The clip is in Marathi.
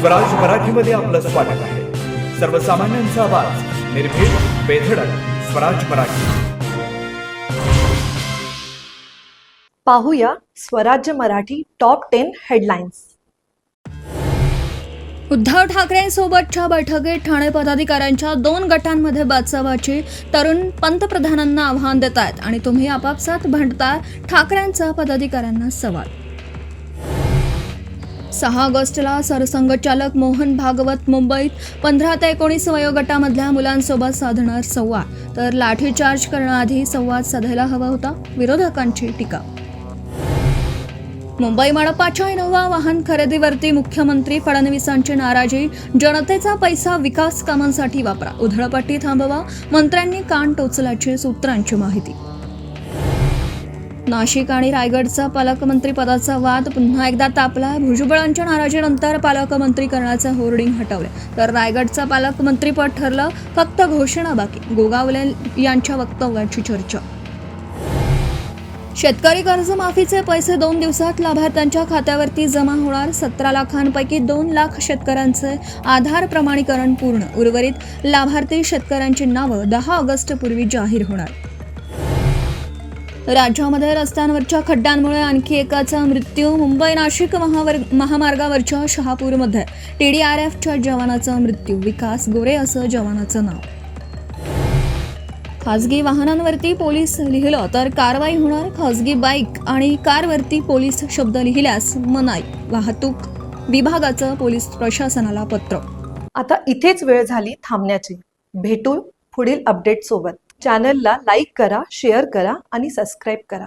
स्वराज मराठीमध्ये आपलं स्वागत आहे. सर्वसामान्यांचा आवाज, निर्भीड, बेधडक, स्वराज मराठी. पाहूया स्वराज्य मराठी टॉप 10 हेडलाईन्स. उद्धव ठाकरेंसोबतच्या बैठकीत ठाणे पदाधिकाऱ्यांच्या 2 गटांमध्ये बाचाबाची. तरुण पंतप्रधानांना आव्हान देत आहेत आणि तुम्ही आपापसात भांडता. ठाकरेंचा पदाधिकाऱ्यांना सवाल. 6 ऑगस्टला सरसंघचालक मोहन भागवत मुंबईत 15 ते 19 वयोगटामधल्या मुलांसोबत साधणार संवाद. तर लाठीचार्ज करण्याआधी संवाद साधायला हवा होता, विरोधकांची टीका. मुंबई मनपाच्या इनोव्हा वाहन खरेदीवरती मुख्यमंत्री फडणवीसांची नाराजी. जनतेचा पैसा विकास कामांसाठी वापरा, उधळपट्टी थांबवा, मंत्र्यांनी कान टोचल्याची सूत्रांची माहिती. नाशिक आणि रायगडचा पालकमंत्री पदाचा वाद पुन्हा एकदा तापला. भुजबळांच्या नाराजीनंतर पालकमंत्री करण्याचे होर्डिंग हटवले, तर रायगडचा पालकमंत्रीपद ठरलं, फक्त घोषणा बाकी. गोगावले यांच्या वक्तव्याची चर्चा. शेतकरी कर्जमाफीचे पैसे 2 दिवसात लाभार्थ्यांच्या खात्यावरती जमा होणार. 17 लाखांपैकी 2 लाख शेतकऱ्यांचे आधार प्रमाणीकरण पूर्ण. उर्वरित लाभार्थी शेतकऱ्यांची नावं 10 ऑगस्ट पूर्वी जाहीर होणार. राज्यामध्ये रस्त्यांवरच्या खड्ड्यांमुळे आणखी एकाचा मृत्यू. मुंबई नाशिक महामार्गावरच्या शहापूरमध्ये TDRFच्या जवानाचा मृत्यू. विकास गोरे असं जवानाचं नाव. खासगी वाहनांवरती पोलीस लिहिलं तर कारवाई होणार. खासगी बाईक आणि कारवरती पोलीस शब्द लिहिल्यास मनाई. वाहतूक विभागाचं पोलीस प्रशासनाला पत्र. आता इथेच वेळ झाली थांबण्याची. भेटू पुढील अपडेट सोबत. चॅनलला लाईक करा, शेअर करा आणि सबस्क्राईब करा.